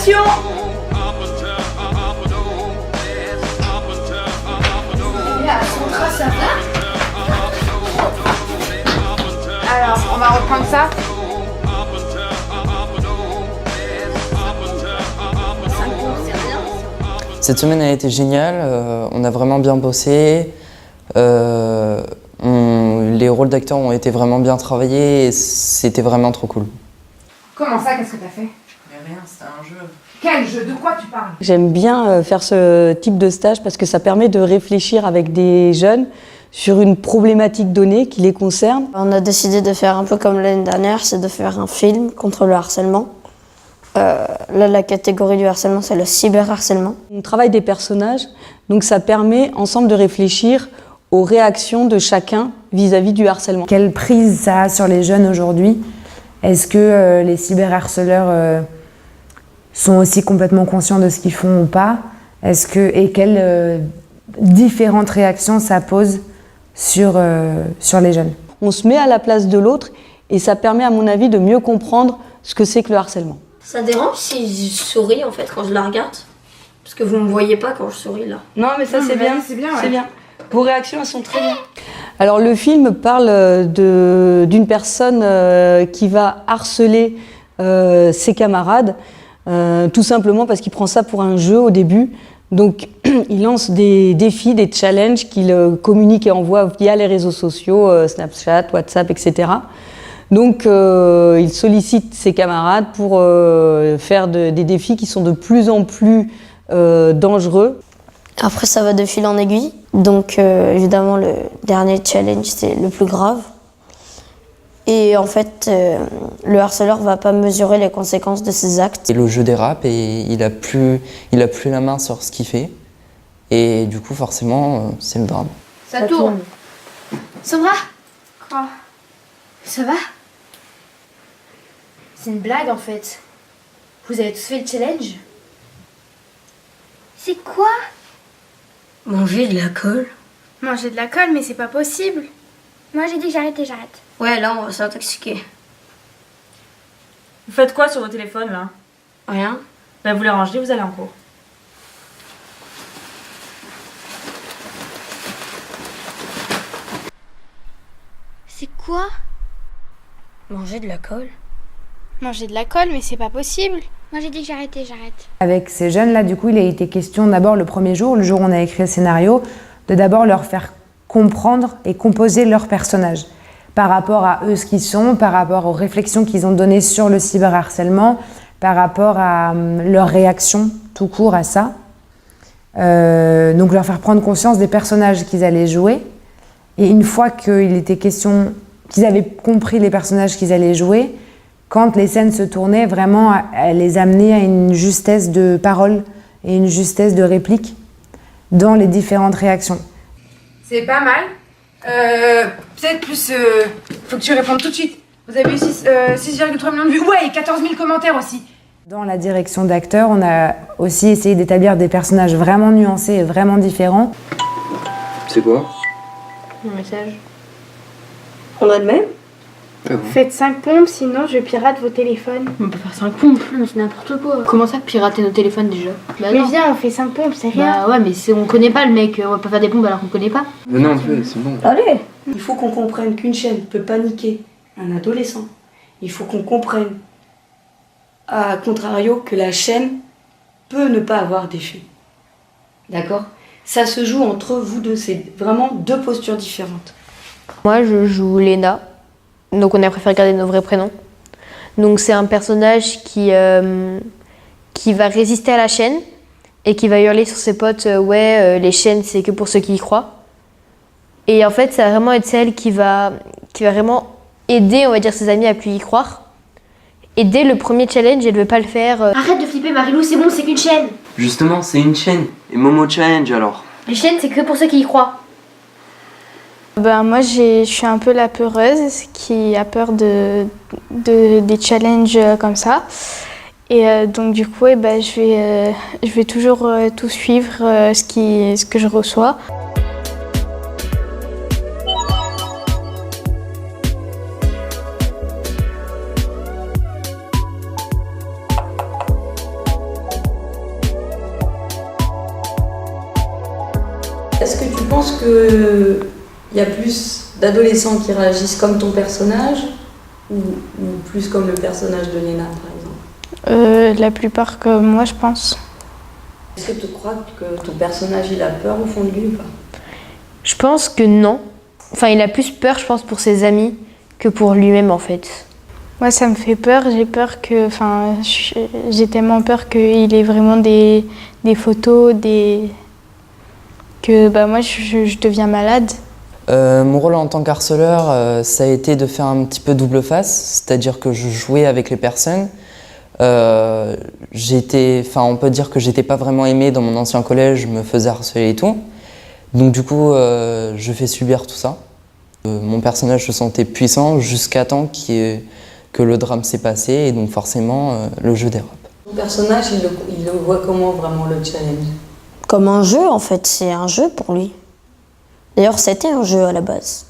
Action! Ça va? Alors, on va reprendre ça. Cette semaine a été géniale, on a vraiment bien bossé, les rôles d'acteurs ont été vraiment bien travaillés et c'était vraiment trop cool. Comment ça, qu'est-ce que t'as fait? Mais rien, c'était un jeu. Quel jeu? De quoi tu parles? J'aime bien faire ce type de stage parce que ça permet de réfléchir avec des jeunes sur une problématique donnée qui les concerne. On a décidé de faire un peu comme l'année dernière, c'est de faire un film contre le harcèlement. Là, la catégorie du harcèlement, c'est le cyberharcèlement. On travaille des personnages, donc ça permet ensemble de réfléchir aux réactions de chacun vis-à-vis du harcèlement. Quelle prise ça a sur les jeunes aujourd'hui? Est-ce que les cyberharceleurs sont aussi complètement conscients de ce qu'ils font ou pas? Et quelles différentes réactions ça pose sur les jeunes? On se met à la place de l'autre et ça permet à mon avis de mieux comprendre ce que c'est que le harcèlement. Ça dérange si je souris en fait quand je la regarde? Parce que vous ne me voyez pas quand je souris là. Non mais ça c'est bien, c'est bien, ouais. c'est bien. Vos réactions elles sont très bien. Alors le film parle d'une personne qui va harceler ses camarades, tout simplement parce qu'il prend ça pour un jeu au début. Donc il lance des défis, des challenges qu'il communique et envoie via les réseaux sociaux, Snapchat, WhatsApp, etc. Donc il sollicite ses camarades pour faire des défis qui sont de plus en plus dangereux. Après ça va de fil en aiguille. Donc évidemment le dernier challenge c'est le plus grave. Et en fait le harceleur va pas mesurer les conséquences de ses actes. Et le jeu dérape et il a plus la main sur ce qu'il fait. Et du coup forcément c'est le drame. Ça tourne. Sandra, Quoi? ça va? C'est une blague en fait. Vous avez tous fait le challenge? C'est quoi? Manger de la colle? Manger de la colle, mais c'est pas possible. Moi j'ai dit que j'arrête et j'arrête. Ouais, là on va s'intoxiquer. Vous faites quoi sur votre téléphone là? Rien. Bah vous les rangez, vous allez en cours. C'est quoi? Manger de la colle? Manger de la colle, mais c'est pas possible. Moi j'ai dit que j'arrête et j'arrête. Avec ces jeunes-là, du coup, il a été question d'abord le premier jour, le jour où on a écrit le scénario, de d'abord leur faire comprendre et composer leur personnage par rapport à eux ce qu'ils sont, par rapport aux réflexions qu'ils ont données sur le cyberharcèlement, par rapport à leur réaction tout court à ça. Donc leur faire prendre conscience des personnages qu'ils allaient jouer. Et une fois qu'il était question, qu'ils avaient compris les personnages qu'ils allaient jouer, quand les scènes se tournaient, vraiment à les amener à une justesse de parole et une justesse de réplique dans les différentes réactions. C'est pas mal. Peut-être plus... faut que tu répondes tout de suite. Vous avez eu 6,3 millions de vues. Ouais, et 14 000 commentaires aussi. Dans la direction d'acteurs, on a aussi essayé d'établir des personnages vraiment nuancés et vraiment différents. C'est quoi? Un message. On a le même? Faites 5 pompes, sinon je pirate vos téléphones. On peut faire 5 pompes, non mais c'est n'importe quoi. Comment ça pirater nos téléphones déjà? Bah Mais non. viens, on fait 5 pompes, c'est rien. Bah ouais mais on connaît pas le mec, on va pas faire des pompes alors qu'on connaît pas. Mais non, c'est bon. Allez. Il faut qu'on comprenne qu'une chaîne peut paniquer un adolescent. Il faut qu'on comprenne, à contrario, que la chaîne peut ne pas avoir d'effet. D'accord? Ça se joue entre vous deux, c'est vraiment deux postures différentes. Moi, je joue Léna, donc on a préféré garder nos vrais prénoms. Donc c'est un personnage qui va résister à la chaîne et qui va hurler sur ses potes les chaînes c'est que pour ceux qui y croient. Et en fait, ça va vraiment être celle qui va vraiment aider, on va dire, ses amis à plus y croire. Et dès le premier challenge, elle veut pas le faire. Arrête de flipper Marilou, c'est bon, c'est qu'une chaîne. Justement, c'est une chaîne. Et Momo Challenge alors. Les chaînes c'est que pour ceux qui y croient. Moi je suis un peu la peureuse qui a peur des challenges comme ça. Et donc du coup je vais toujours tout suivre ce que je reçois. Est-ce que tu penses qu'il y a plus d'adolescents qui réagissent comme ton personnage ou plus comme le personnage de Léna, par exemple? La plupart comme moi, je pense. Est-ce que tu crois que ton personnage il a peur au fond de lui ou pas? Je pense que non. Enfin, il a plus peur, je pense, pour ses amis que pour lui-même, en fait. Moi, ça me fait peur. J'ai peur que... Enfin, j'ai tellement peur qu'il ait vraiment des photos, que bah, moi, je deviens malade. Mon rôle en tant qu'harceleur, ça a été de faire un petit peu double face, c'est-à-dire que je jouais avec les personnes. On peut dire que j'étais pas vraiment aimé dans mon ancien collège, je me faisais harceler et tout. Donc du coup, je fais subir tout ça. Mon personnage se sentait puissant jusqu'à temps que le drame s'est passé et donc forcément, le jeu dérape. Ton personnage, il le voit comment vraiment le challenge? Comme un jeu, en fait, c'est un jeu pour lui. D'ailleurs, c'était un jeu à la base.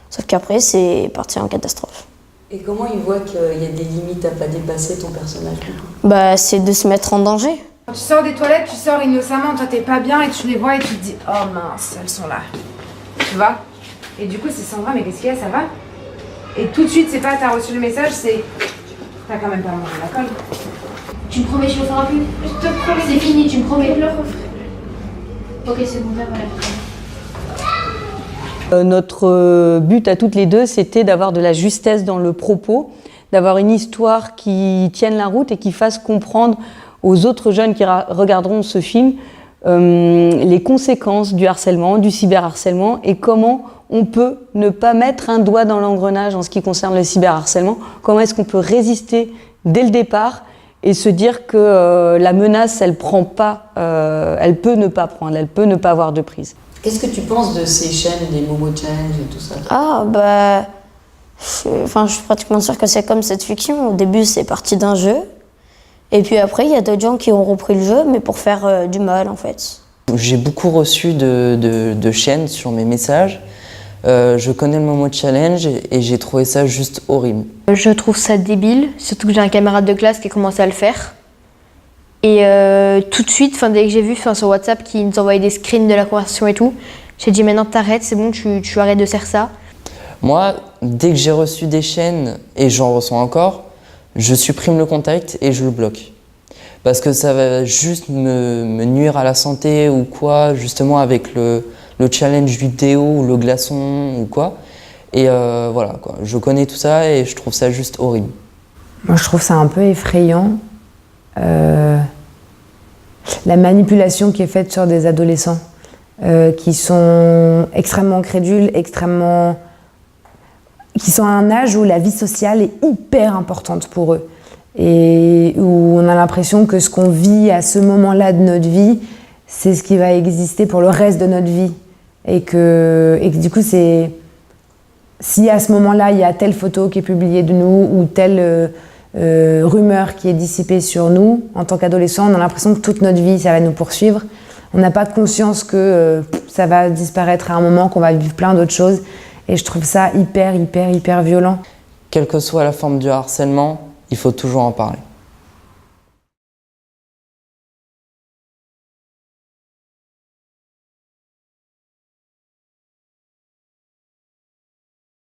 Sauf qu'après, c'est parti en catastrophe. Et comment il voit qu'il y a des limites à pas dépasser, ton personnage? Bah, c'est de se mettre en danger. Quand tu sors des toilettes, tu sors innocemment, toi t'es pas bien et tu les vois et tu te dis oh mince, elles sont là. Tu vois? Et du coup, c'est Sandra, mais qu'est-ce qu'il y a, ça va? Et tout de suite, c'est pas t'as reçu le message, c'est t'as quand même pas mangé la colle. Tu me promets, je le ferai plus. Je te promets. C'est fini, tu me promets. Je le referai. Ok, c'est bon, voilà. Notre but à toutes les deux, c'était d'avoir de la justesse dans le propos, d'avoir une histoire qui tienne la route et qui fasse comprendre aux autres jeunes qui regarderont ce film les conséquences du harcèlement, du cyberharcèlement et comment on peut ne pas mettre un doigt dans l'engrenage en ce qui concerne le cyberharcèlement, comment est-ce qu'on peut résister dès le départ et se dire que la menace, elle prend pas, elle peut ne pas prendre, elle peut ne pas avoir de prise. Qu'est-ce que tu penses de ces chaînes, des Momo Challenge et tout ça? Ah, bah... je suis pratiquement sûre que c'est comme cette fiction. Au début, c'est parti d'un jeu. Et puis après, il y a d'autres gens qui ont repris le jeu, mais pour faire du mal, en fait. J'ai beaucoup reçu de chaînes sur mes messages. Je connais le Momo Challenge et j'ai trouvé ça juste horrible. Je trouve ça débile, surtout que j'ai un camarade de classe qui a commencé à le faire. Et tout de suite, dès que j'ai vu sur WhatsApp qu'il nous envoyait des screens de la conversation et tout, j'ai dit maintenant t'arrêtes, c'est bon, tu arrêtes de faire ça. Moi, dès que j'ai reçu des chaînes, et j'en reçois encore, je supprime le contact et je le bloque. Parce que ça va juste me nuire à la santé ou quoi, justement avec le challenge vidéo ou le glaçon ou quoi. Et voilà, quoi. Je connais tout ça et je trouve ça juste horrible. Moi, je trouve ça un peu effrayant. La manipulation qui est faite sur des adolescents qui sont extrêmement crédules, qui sont à un âge où la vie sociale est hyper importante pour eux et où on a l'impression que ce qu'on vit à ce moment-là de notre vie, c'est ce qui va exister pour le reste de notre vie et que du coup, si à ce moment-là, il y a telle photo qui est publiée de nous ou telle rumeur qui est dissipée sur nous, en tant qu'adolescents, on a l'impression que toute notre vie, ça va nous poursuivre. On n'a pas conscience que ça va disparaître à un moment, qu'on va vivre plein d'autres choses. Et je trouve ça hyper violent. Quelle que soit la forme du harcèlement, il faut toujours en parler.